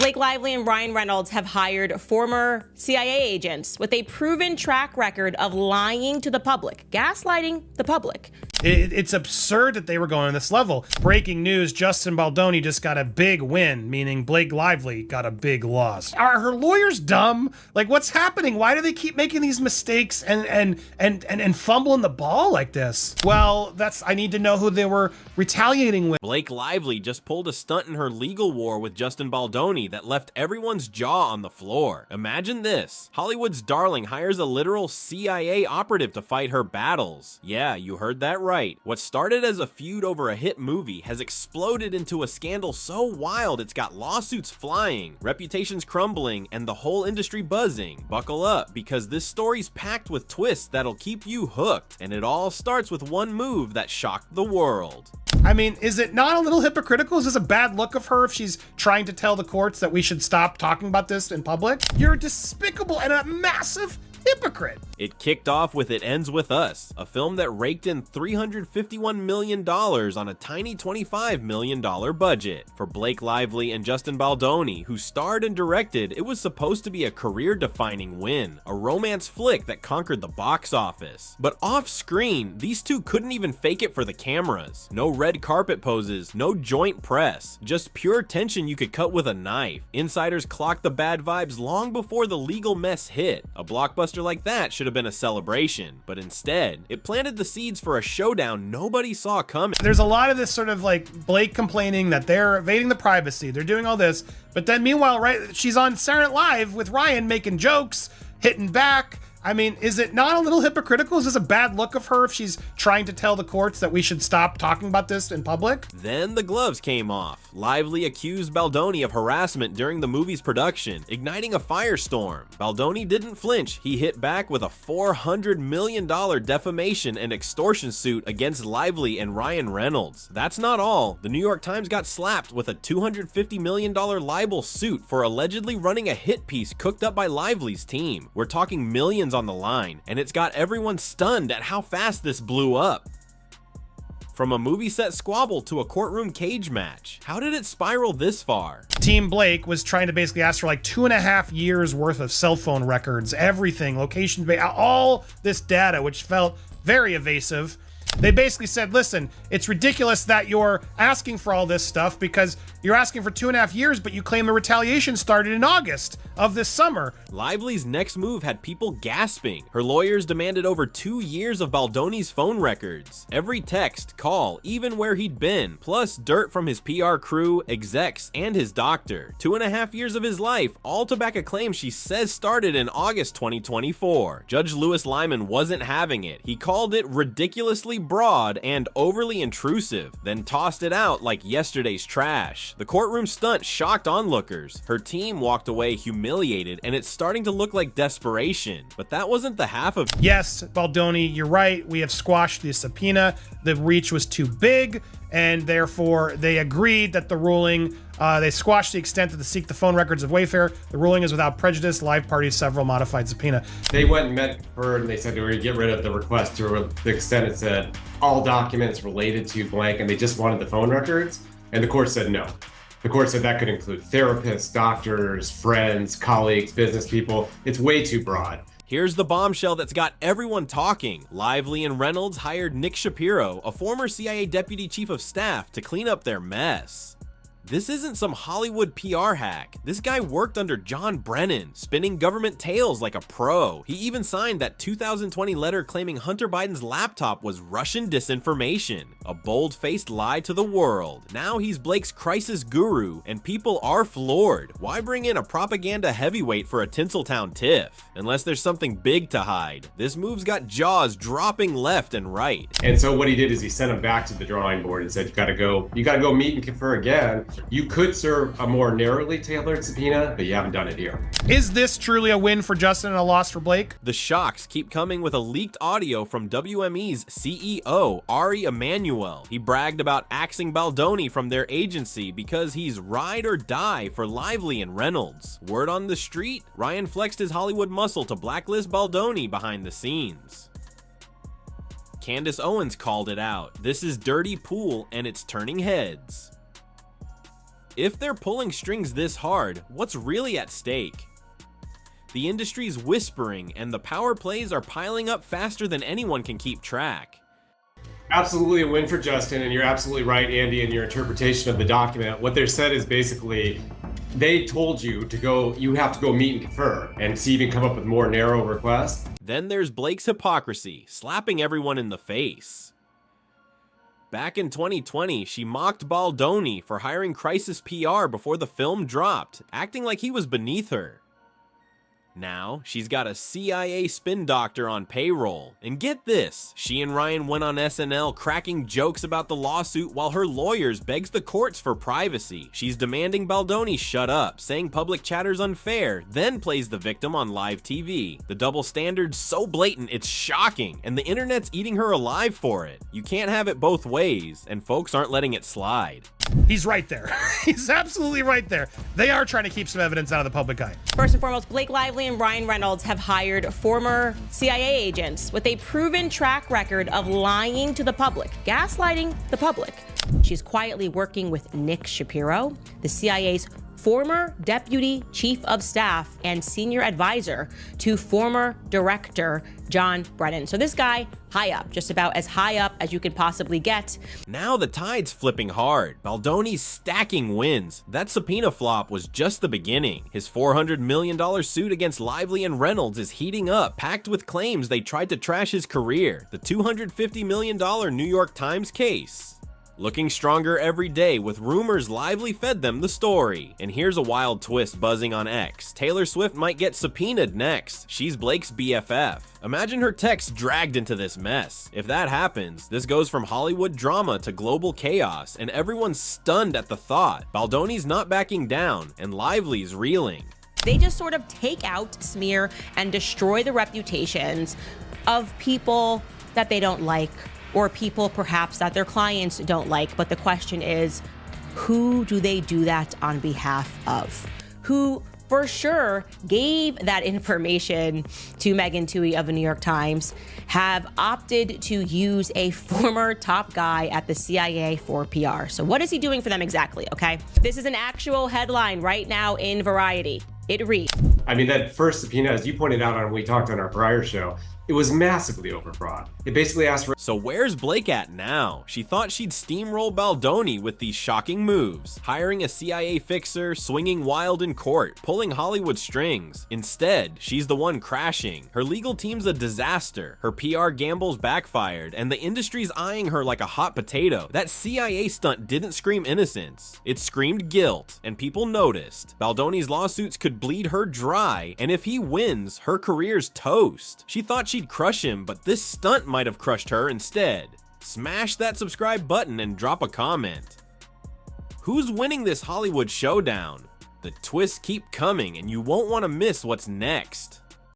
Blake Lively and Ryan Reynolds have hired former CIA agents with a proven track record of lying to the public, gaslighting the public. It's absurd that they were going to this level. Breaking news, Justin Baldoni just got a big win, meaning Blake Lively got a big loss. Are her lawyers dumb? Like, what's happening? Why do they keep making these mistakes and fumbling the ball like this? Well, I need to know who they were retaliating with. Blake Lively just pulled a stunt in her legal war with Justin Baldoni that left everyone's jaw on the floor. Imagine this. Hollywood's darling hires a literal CIA operative to fight her battles. Yeah, you heard that right. What started as a feud over a hit movie has exploded into a scandal so wild it's got lawsuits flying, reputations crumbling, and the whole industry buzzing. Buckle up, because this story's packed with twists that'll keep you hooked, and it all starts with one move that shocked the world. I mean, is it not a little hypocritical? Is this a bad look of her if she's trying to tell the courts that we should stop talking about this in public? You're despicable and a massive hypocrite. It kicked off with It Ends With Us, a film that raked in $351 million on a tiny $25 million budget. For Blake Lively and Justin Baldoni, who starred and directed, it was supposed to be a career-defining win, a romance flick that conquered the box office. But off-screen, these two couldn't even fake it for the cameras. No red carpet poses, no joint press, just pure tension you could cut with a knife. Insiders clocked the bad vibes long before the legal mess hit. A blockbuster like that should have been a celebration, but instead, it planted the seeds for a showdown nobody saw coming. There's a lot of this sort of like Blake complaining that they're invading the privacy, they're doing all this, but then meanwhile, right, she's on Saturday Night Live with Ryan making jokes, hitting back. I mean, is it not a little hypocritical? Is this a bad look of her if she's trying to tell the courts that we should stop talking about this in public? Then the gloves came off. Lively accused Baldoni of harassment during the movie's production, igniting a firestorm. Baldoni didn't flinch. He hit back with a $400 million defamation and extortion suit against Lively and Ryan Reynolds. That's not all. The New York Times got slapped with a $250 million libel suit for allegedly running a hit piece cooked up by Lively's team. We're talking millions on the line, and it's got everyone stunned at how fast this blew up. From a movie set squabble to a courtroom cage match, how did it spiral this far? Team Blake was trying to basically ask for like 2.5 years worth of cell phone records, everything, location, all this data, which felt very evasive. They basically said, listen, it's ridiculous that you're asking for all this stuff because you're asking for 2.5 years, but you claim the retaliation started in August of this summer. Lively's next move had people gasping. Her lawyers demanded over 2 years of Baldoni's phone records. Every text, call, even where he'd been, plus dirt from his PR crew, execs, and his doctor. 2.5 years of his life, all to back a claim she says started in August 2024. Judge Louis Lyman wasn't having it. He called it ridiculously broad and overly intrusive, then tossed it out like yesterday's trash. The courtroom stunt shocked onlookers. Her team walked away humiliated, and it's starting to look like desperation. But that wasn't the half of— Yes, Baldoni, you're right. We have squashed the subpoena. The reach was too big, and therefore they agreed that the ruling, they squashed the extent to seek the phone records of Wayfair. The ruling is without prejudice. Live parties, several modified subpoena. They went and met her, and they said they were going to get rid of the request to the extent it said all documents related to blank, and they just wanted the phone records. And the court said no. The court said that could include therapists, doctors, friends, colleagues, business people. It's way too broad. Here's the bombshell that's got everyone talking. Lively and Reynolds hired Nick Shapiro, a former CIA deputy chief of staff, to clean up their mess. This isn't some Hollywood PR hack. This guy worked under John Brennan, spinning government tales like a pro. He even signed that 2020 letter claiming Hunter Biden's laptop was Russian disinformation, a bold-faced lie to the world. Now he's Blake's crisis guru, and people are floored. Why bring in a propaganda heavyweight for a Tinseltown tiff? Unless there's something big to hide. This move's got jaws dropping left and right. And so what he did is he sent him back to the drawing board and said, you gotta go meet and confer again. You could serve a more narrowly tailored subpoena, but you haven't done it here. Is this truly a win for Justin and a loss for Blake? The shocks keep coming with a leaked audio from WME's CEO, Ari Emanuel. He bragged about axing Baldoni from their agency because he's ride or die for Lively and Reynolds. Word on the street, Ryan flexed his Hollywood muscle to blacklist Baldoni behind the scenes. Candace Owens called it out. This is dirty pool and it's turning heads. If they're pulling strings this hard, what's really at stake? The industry's whispering, and the power plays are piling up faster than anyone can keep track. Absolutely a win for Justin, and you're absolutely right, Andy, in your interpretation of the document. What they said is basically, they told you to go, you have to go meet and confer, and see even come up with more narrow requests. Then there's Blake's hypocrisy, slapping everyone in the face. Back in 2020, she mocked Baldoni for hiring crisis PR before the film dropped, acting like he was beneath her. Now, she's got a CIA spin doctor on payroll. And get this, she and Ryan went on SNL cracking jokes about the lawsuit while her lawyers begs the courts for privacy. She's demanding Baldoni shut up, saying public chatter's unfair, then plays the victim on live TV. The double standard's so blatant it's shocking, and the internet's eating her alive for it. You can't have it both ways, and folks aren't letting it slide. He's right there. He's absolutely right there. They are trying to keep some evidence out of the public eye. First and foremost, Blake Lively and Ryan Reynolds have hired former CIA agents with a proven track record of lying to the public, gaslighting the public. She's quietly working with Nick Shapiro, the CIA's former deputy chief of staff and senior advisor to former director John Brennan. So this guy, high up, just about as high up as you could possibly get. Now the tide's flipping hard. Baldoni's stacking wins. That subpoena flop was just the beginning. His $400 million suit against Lively and Reynolds is heating up, packed with claims they tried to trash his career. The $250 million New York Times case. Looking stronger every day, with rumors Lively fed them the story. And here's a wild twist buzzing on X. Taylor Swift might get subpoenaed next. She's Blake's BFF. Imagine her texts dragged into this mess. If that happens, this goes from Hollywood drama to global chaos, and everyone's stunned at the thought. Baldoni's not backing down, and Lively's reeling. They just sort of take out, smear, and destroy the reputations of people that they don't like, or people perhaps that their clients don't like. But the question is, who do they do that on behalf of? Who for sure gave that information to Megan Twohey of the New York Times, have opted to use a former top guy at the CIA for PR. So what is he doing for them exactly, okay? This is an actual headline right now in Variety. It reads, I mean, that first subpoena, as you pointed out on we talked on our prior show, it was massively overbroad. It basically asked for... So where's Blake at now? She thought she'd steamroll Baldoni with these shocking moves, hiring a CIA fixer, swinging wild in court, pulling Hollywood strings. Instead, she's the one crashing. Her legal team's a disaster. Her PR gambles backfired, and the industry's eyeing her like a hot potato. That CIA stunt didn't scream innocence. It screamed guilt, and people noticed. Baldoni's lawsuits could bleed her dry, and if he wins, her career's toast. She thought she'd crush him, but this stunt might have crushed her instead. Smash that subscribe button and drop a comment. Who's winning this Hollywood showdown? The twists keep coming, and you won't want to miss what's next.